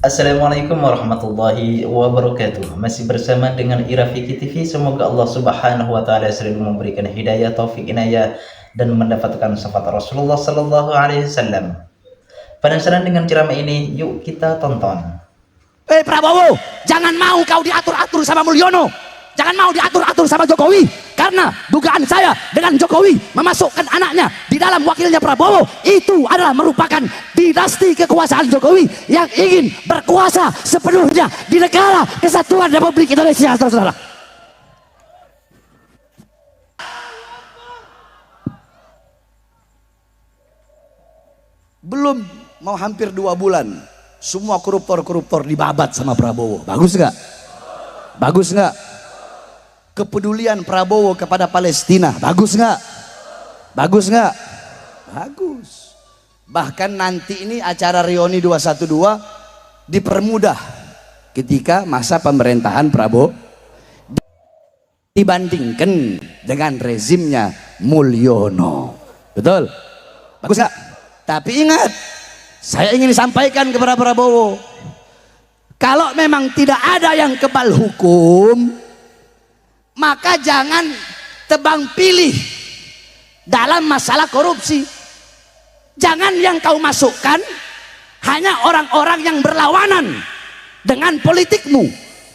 Assalamualaikum warahmatullahi wabarakatuh. Masih bersama dengan Ira Fiki TV. Semoga Allah Subhanahu wa taala selalu memberikan hidayah, taufik, inayah dan mendapatkan syafaat Rasulullah sallallahu alaihi wasallam. Penasaran dengan ceramah ini? Yuk kita tonton. Prabowo, jangan mau kau diatur-atur sama Mulyono. Jangan mau diatur-atur sama Jokowi. Karena dugaan saya dengan Jokowi memasukkan anaknya di dalam wakilnya Prabowo, itu adalah merupakan dinasti kekuasaan Jokowi yang ingin berkuasa sepenuhnya di negara kesatuan Republik Indonesia, saudara-saudara. Belum mau hampir 2 bulan, semua koruptor-koruptor dibabat sama Prabowo. Bagus nggak? Bagus nggak? Kepedulian Prabowo kepada Palestina, bagus nggak? Bagus nggak? Bagus. Bahkan nanti ini acara reuni 212 dipermudah ketika masa pemerintahan Prabowo dibandingkan dengan rezimnya Mulyono. Betul? Bagus nggak? Tapi ingat, saya ingin sampaikan kepada Prabowo, kalau memang tidak ada yang kebal hukum, maka jangan tebang pilih dalam masalah korupsi. Jangan yang kau masukkan hanya orang-orang yang berlawanan dengan politikmu,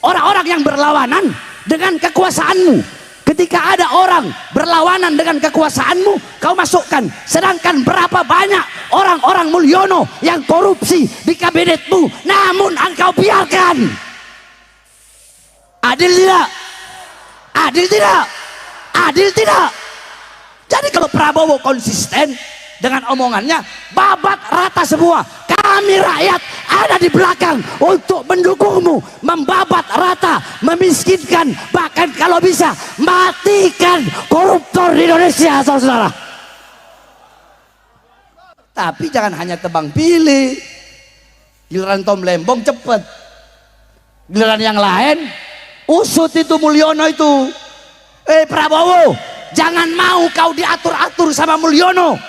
orang-orang yang berlawanan dengan kekuasaanmu. Ketika ada orang berlawanan dengan kekuasaanmu, kau masukkan. Sedangkan berapa banyak orang-orang Mulyono yang korupsi di kabinetmu, namun engkau biarkan. Adil tidak? Adil tidak? Adil tidak? Jadi kalau Prabowo konsisten dengan omongannya, babat rata semua. Kami rakyat ada di belakang untuk mendukungmu, membabat rata, memiskinkan, bahkan kalau bisa matikan koruptor di Indonesia, saudara-saudara. Tapi jangan hanya tebang pilih. Giliran Tom Lembong cepet, giliran yang lain usut. Itu Mulyono itu. Prabowo, jangan mau kau diatur-atur sama Mulyono.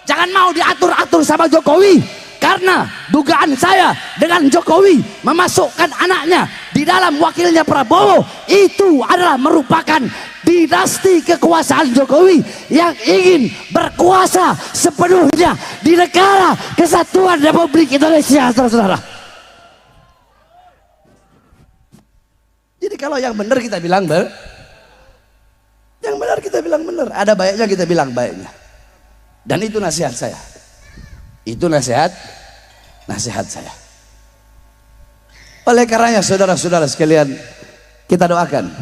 Jangan mau diatur-atur sama Jokowi. Karena dugaan saya dengan Jokowi memasukkan anaknya di dalam wakilnya Prabowo, itu adalah merupakan dinasti kekuasaan Jokowi yang ingin berkuasa sepenuhnya di negara kesatuan Republik Indonesia, saudara-saudara. Jadi kalau yang benar kita bilang benar, yang benar kita bilang benar, ada baiknya kita bilang baiknya. Dan itu nasihat saya. Itu nasihat saya. Oleh karenanya saudara-saudara sekalian, kita doakan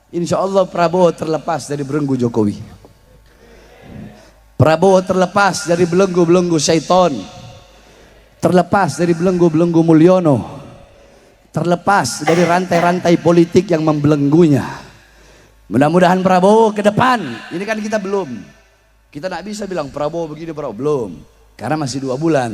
insya Allah Prabowo terlepas dari belenggu Jokowi. Prabowo terlepas dari belenggu-belenggu syaitan, terlepas dari belenggu-belenggu Mulyono, terlepas dari rantai-rantai politik yang membelenggunya. Mudah-mudahan Prabowo ke depan, ini kan kita nggak bisa bilang Prabowo begini, Prabowo belum, karena masih 2 bulan.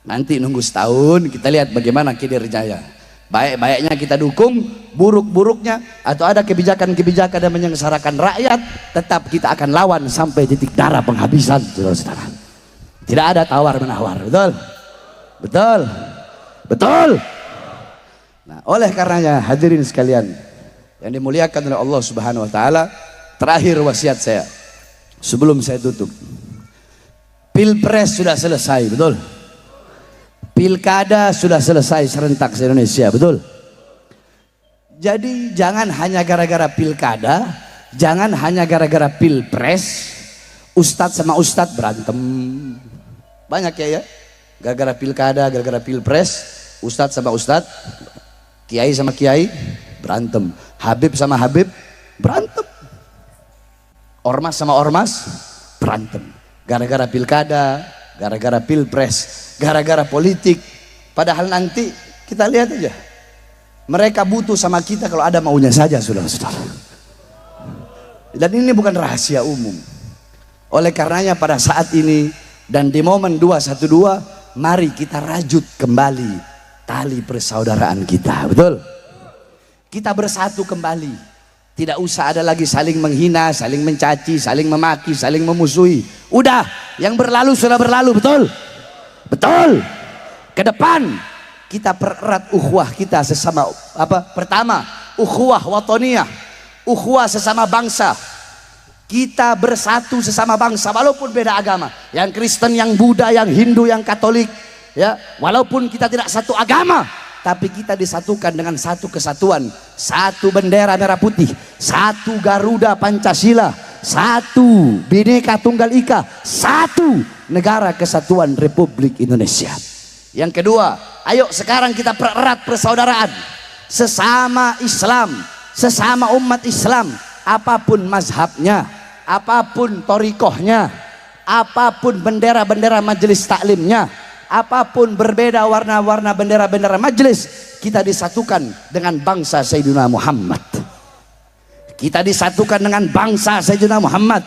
Nanti nunggu setahun, kita lihat bagaimana kinerjanya. Baik-baiknya kita dukung, buruk-buruknya atau ada kebijakan-kebijakan yang menyengsarakan rakyat, tetap kita akan lawan sampai titik darah penghabisan, saudara-saudara. Tidak ada tawar-menawar, betul? Betul? Betul? Nah, oleh karenanya hadirin sekalian yang dimuliakan oleh Allah Subhanahu wa taala, terakhir wasiat saya sebelum saya tutup. Pilpres sudah selesai, betul? Pilkada sudah selesai serentak se-Indonesia, betul? Jadi jangan hanya gara-gara pilkada, jangan hanya gara-gara pilpres ustadz sama ustadz berantem. Banyak ya, gara-gara pilkada, gara-gara pilpres ustadz sama ustadz, kiai sama kiai berantem, Habib sama Habib berantem, ormas sama ormas berantem, gara-gara pilkada, gara-gara pilpres, gara-gara politik. Padahal nanti kita lihat aja, mereka butuh sama kita kalau ada maunya saja, saudara-saudara. Dan ini bukan rahasia umum. Oleh karenanya pada saat ini dan di momen 212, mari kita rajut kembali tali persaudaraan kita, betul? Kita bersatu kembali. Tidak usah ada lagi saling menghina, saling mencaci, saling memaki, saling memusuhi. Udah, yang berlalu sudah berlalu, betul? Betul. Ke depan kita pererat ukhuwah kita sesama pertama, ukhuwah watoniyah, ukhuwah sesama bangsa. Kita bersatu sesama bangsa walaupun beda agama, yang Kristen, yang Buddha, yang Hindu, yang Katolik, ya, walaupun kita tidak satu agama, tapi kita disatukan dengan satu kesatuan, satu bendera merah putih, satu Garuda Pancasila, satu Bhinneka Tunggal Ika, satu negara kesatuan Republik Indonesia. Yang kedua, ayo sekarang kita pererat persaudaraan sesama Islam, sesama umat Islam, apapun mazhabnya, apapun torikohnya, apapun bendera-bendera majelis taklimnya, apapun berbeda warna-warna bendera-bendera majelis, kita disatukan dengan bangsa Sayyidina Muhammad. Kita disatukan dengan bangsa Sayyidina Muhammad.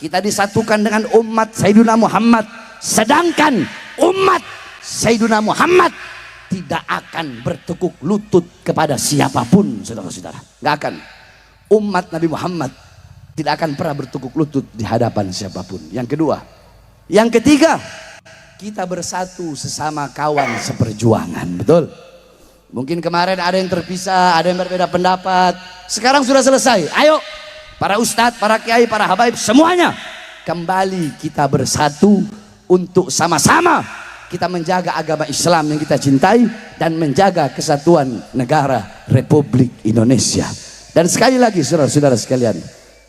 Kita disatukan dengan umat Sayyidina Muhammad. Sedangkan umat Sayyidina Muhammad tidak akan bertekuk lutut kepada siapapun, saudara-saudara. Nggak akan. Umat Nabi Muhammad tidak akan pernah bertekuk lutut di hadapan siapapun. Yang kedua. Yang ketiga, kita bersatu sesama kawan seperjuangan. Betul? Mungkin kemarin ada yang terpisah, ada yang berbeda pendapat. Sekarang sudah selesai. Ayo, para ustadz, para kiai, para habaib, semuanya kembali kita bersatu untuk sama-sama kita menjaga agama Islam yang kita cintai dan menjaga kesatuan negara Republik Indonesia. Dan sekali lagi saudara-saudara sekalian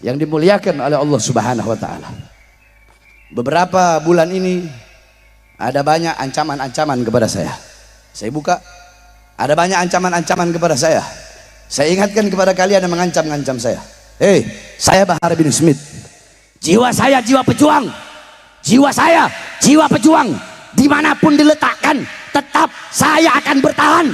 yang dimuliakan oleh Allah Subhanahu wa taala. Beberapa bulan ini ada banyak ancaman-ancaman kepada saya. Saya buka, ada banyak ancaman-ancaman kepada saya. Saya ingatkan kepada kalian yang mengancam-ngancam saya. Hei, saya Bahar bin Smith. Jiwa saya jiwa pejuang. Jiwa saya jiwa pejuang. Dimanapun diletakkan, tetap saya akan bertahan.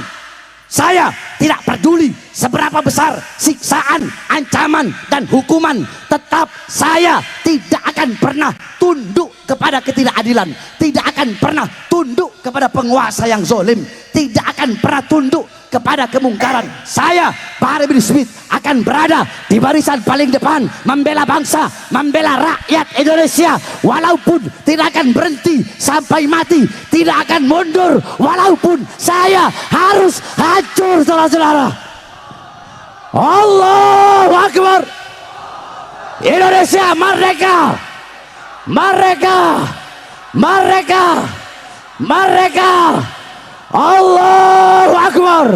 Saya tidak peduli seberapa besar siksaan, ancaman, dan hukuman. Tetap saya tidak akan pernah tunduk kepada ketidakadilan. Tidak akan pernah tunduk kepada penguasa yang zalim. Tidak akan pernah tunduk kepada kemungkaran. Saya, Bahar bin Smith, akan berada di barisan paling depan, membela bangsa, membela rakyat Indonesia, walaupun tidak akan berhenti sampai mati, tidak akan mundur walaupun saya harus hancur, saudara-saudara. Allahu Akbar. Indonesia merdeka, merdeka, merdeka, merdeka. Allahu Akbar.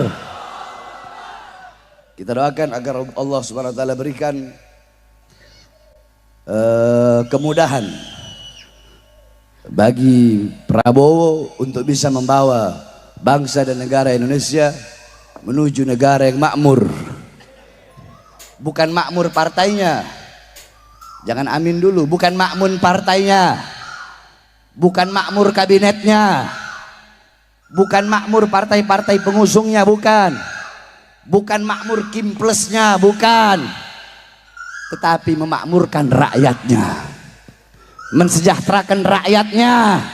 Kita doakan agar Allah Subhanahu wa taala berikan kemudahan bagi Prabowo untuk bisa membawa bangsa dan negara Indonesia menuju negara yang makmur. Bukan makmur partainya. Jangan amin dulu, bukan makmur partainya. Bukan makmur kabinetnya. Bukan makmur partai-partai pengusungnya, bukan. Bukan makmur kimplesnya, bukan. Tetapi memakmurkan rakyatnya, mensejahterakan rakyatnya,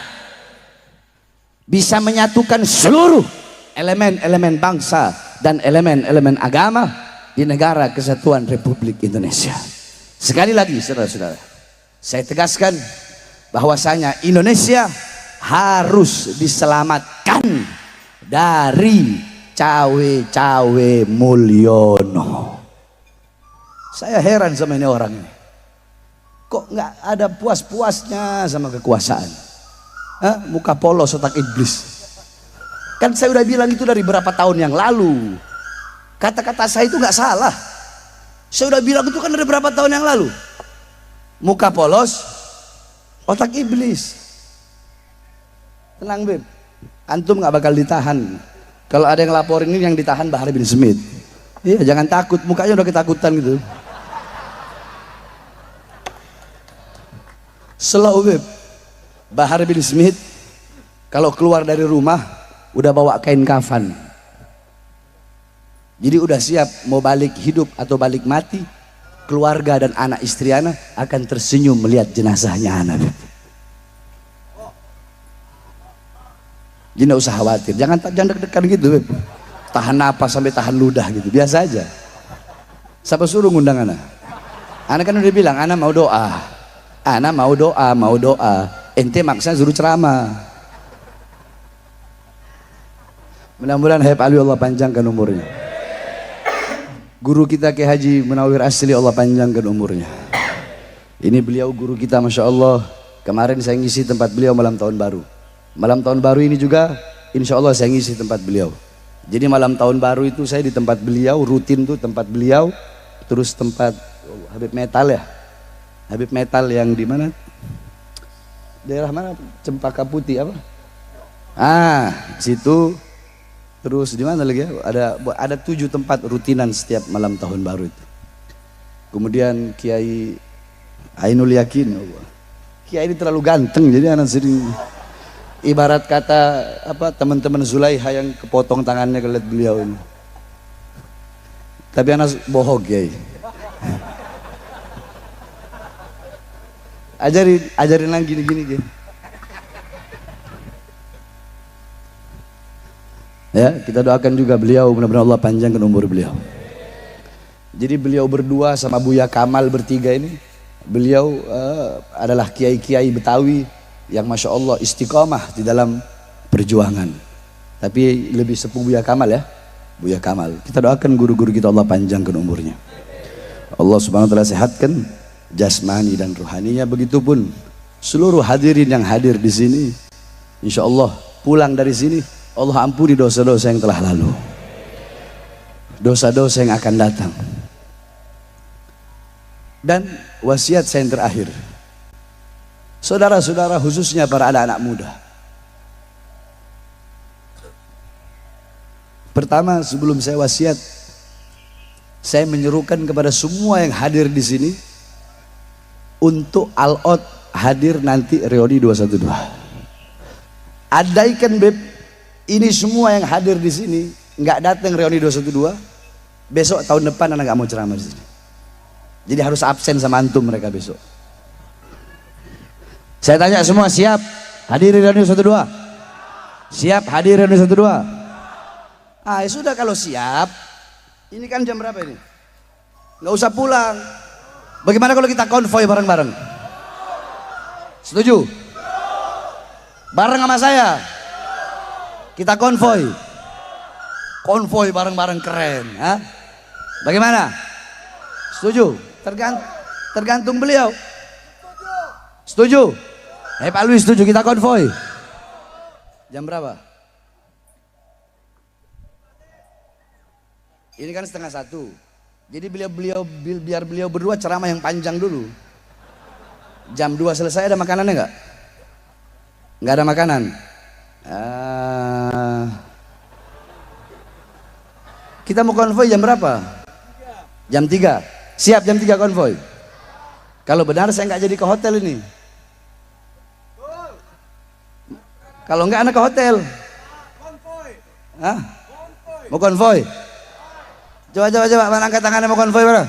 bisa menyatukan seluruh elemen-elemen bangsa dan elemen-elemen agama di negara kesatuan Republik Indonesia. Sekali lagi saudara-saudara, saya tegaskan bahwasanya Indonesia harus diselamatkan dari cawe-cawe Mulyono. Saya heran sama ini orang ini. Kok nggak ada puas-puasnya sama kekuasaan? Muka polos otak iblis. Kan saya udah bilang itu dari berapa tahun yang lalu. Kata-kata saya itu nggak salah. Saya udah bilang itu kan dari berapa tahun yang lalu. Muka polos, otak iblis. Tenang Beb, antum nggak bakal ditahan. Kalau ada yang laporin ini yang ditahan Bahar bin Smith. Iya, jangan takut, mukanya udah ketakutan gitu. Slow Beb. Bahar bin Smith kalau keluar dari rumah udah bawa kain kafan. Jadi udah siap mau balik hidup atau balik mati. Keluarga dan anak istri ana akan tersenyum melihat jenazahnya ana. Jadi nggak usah khawatir, jangan deg-degan gitu, Beb. Tahan napas sampai tahan ludah gitu, biasa aja. Siapa suruh ngundang ana? Ana kan udah bilang, ana mau doa. Ana mau doa, mau doa. Ente maksa suruh ceramah. Mudah-mudahan Habib Alwi Allah panjangkan umurnya. Guru kita Kiai Haji Munawir Asli Allah panjangkan umurnya. Ini beliau guru kita Masya Allah. Kemarin saya ngisi tempat beliau malam tahun baru. Malam tahun baru ini juga insya Allah saya ngisi tempat beliau. Jadi malam tahun baru itu saya di tempat beliau, rutin tuh tempat beliau. Terus tempat Habib Metal ya. Habib Metal yang di mana? Daerah mana? Cempaka Putih apa? Situ. Terus di mana lagi ya? Ada 7 tempat rutinan setiap malam tahun baru itu. Kemudian Kiai Ainul Yakin, Kiai ini terlalu ganteng jadi anak sering ibarat kata apa teman-teman Zulaiha yang kepotong tangannya kalau lihat beliau ini. Tapi anak bohong Kiai. Ajarin lagi gini Kiai. Ya, kita doakan juga beliau mudah-mudahan Allah panjangkan umur beliau. Jadi beliau berdua sama Buya Kamal bertiga ini, beliau adalah kiai-kiai Betawi yang Masya Allah istiqomah di dalam perjuangan. Tapi lebih sepuh Buya Kamal ya, Buya Kamal. Kita doakan guru-guru kita Allah panjangkan umurnya. Allah Subhanahu wa taala sehatkan jasmani dan rohaninya. Begitupun seluruh hadirin yang hadir di sini. Insya Allah pulang dari sini Allah ampuni dosa-dosa yang telah lalu, dosa-dosa yang akan datang. Dan wasiat saya yang terakhir, saudara-saudara khususnya para anak-anak muda. Pertama sebelum saya wasiat, saya menyerukan kepada semua yang hadir di sini untuk all-out hadir nanti reuni 212. Andaikan Beb ini semua yang hadir di sini nggak datang reuni 212, besok tahun depan anak nggak mau ceramah di sini. Jadi harus absen sama antum mereka besok. Saya tanya semua siap hadir reuni 212? Siap hadir reuni 212? Ya sudah kalau siap. Ini kan jam berapa ini? Nggak usah pulang. Bagaimana kalau kita konvoy bareng-bareng? Setuju? Bareng sama saya. Kita konvoy bareng-bareng keren, ha? Bagaimana? Setuju? Tergantung beliau. Setuju? Pak Alwi setuju kita konvoy. Jam berapa? Ini kan 12:30. Jadi biar beliau berdua ceramah yang panjang dulu. Jam 2 selesai ada makanannya nggak? Nggak ada makanan. Kita mau konvoy jam berapa? Jam 3. Siap jam 3 konvoy. Kalau benar saya nggak jadi ke hotel ini. Kalau nggak anak ke hotel. Hah? Mau konvoy? Coba mana angkat tangannya mau konvoy mana?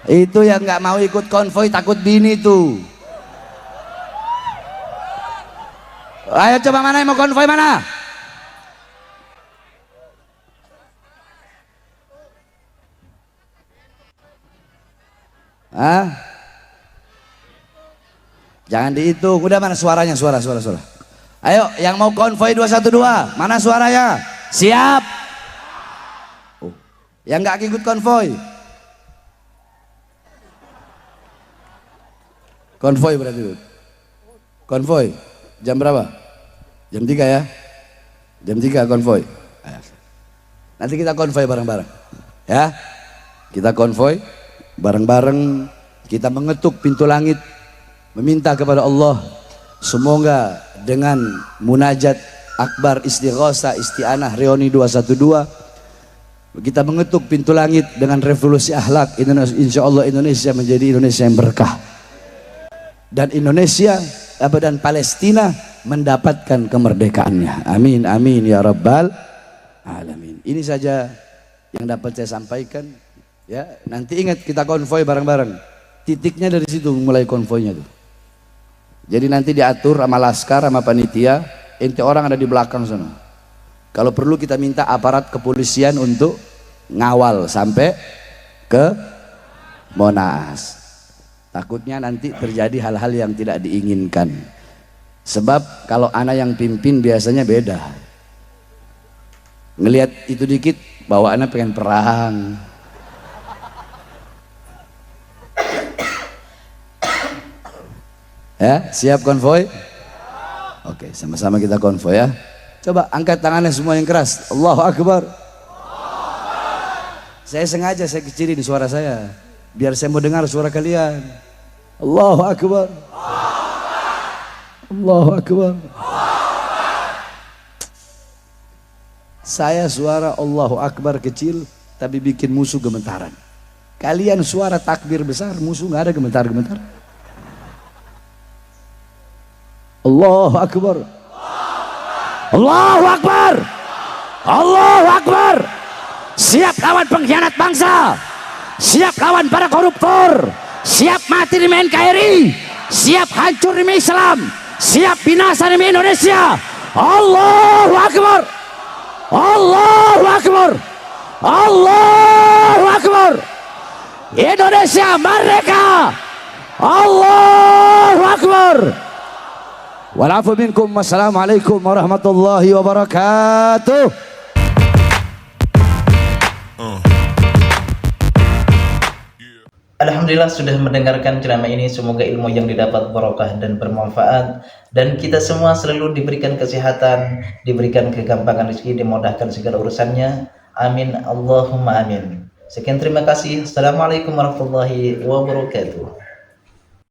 Itu yang nggak mau ikut konvoy takut bini tuh. Ayo coba mana yang mau konvoy mana? Hah? Jangan dihitung. Udah mana suaranya? Suara. Ayo yang mau konvoy 212 mana suaranya? Siap. Yang nggak ikut konvoy. Konvoy berarti itu. Konvoy jam berapa? Jam 3 ya. Jam 3 konvoy. Nanti kita konvoy bareng-bareng. Ya. Kita konvoy bareng-bareng, kita mengetuk pintu langit, meminta kepada Allah semoga dengan munajat akbar istighosa isti'anah reuni 212 kita mengetuk pintu langit dengan revolusi akhlak. Insya Allah Indonesia menjadi Indonesia yang berkah. Dan Indonesia dan Palestina mendapatkan kemerdekaannya. Amin amin ya rabbal alamin. Ini saja yang dapat saya sampaikan. Ya, nanti ingat kita konvoy bareng-bareng. Titiknya dari situ mulai konvoynya tuh. Jadi nanti diatur sama laskar sama panitia. Inti orang ada di belakang sana. Kalau perlu kita minta aparat kepolisian untuk ngawal sampai ke Monas. Takutnya nanti terjadi hal-hal yang tidak diinginkan. Sebab kalau anak yang pimpin biasanya beda. Ngelihat itu dikit, bawaannya pengen perang. Ya, siap konvoy? Oke, sama-sama kita konvoy ya. Coba angkat tangannya semua yang keras. Allahu Akbar. Saya sengaja saya kecilin suara saya, biar saya mau dengar suara kalian. Allahu Akbar. Allahu Akbar. Saya suara Allahu Akbar kecil, tapi bikin musuh gemetaran. Kalian suara takbir besar, musuh nggak ada gemetar-gemetar. Allahu Akbar. Allahu Akbar. Allahu Akbar. Siap lawan pengkhianat bangsa, siap lawan para koruptor, siap mati demi NKRI, siap hancur demi Islam, siap binasa demi Indonesia. Allahu Akbar. Allahu Akbar. Allahu Akbar. Indonesia merdeka. Allahu Akbar. Walafu minkum. Wassalamualaikum warahmatullahi wabarakatuh. Alhamdulillah sudah mendengarkan ceramah ini, semoga ilmu yang didapat barokah dan bermanfaat, dan kita semua selalu diberikan kesehatan, diberikan kegampangan rezeki, dimudahkan segala urusannya. Amin Allahumma amin. Sekian, terima kasih. Assalamualaikum warahmatullahi wabarakatuh.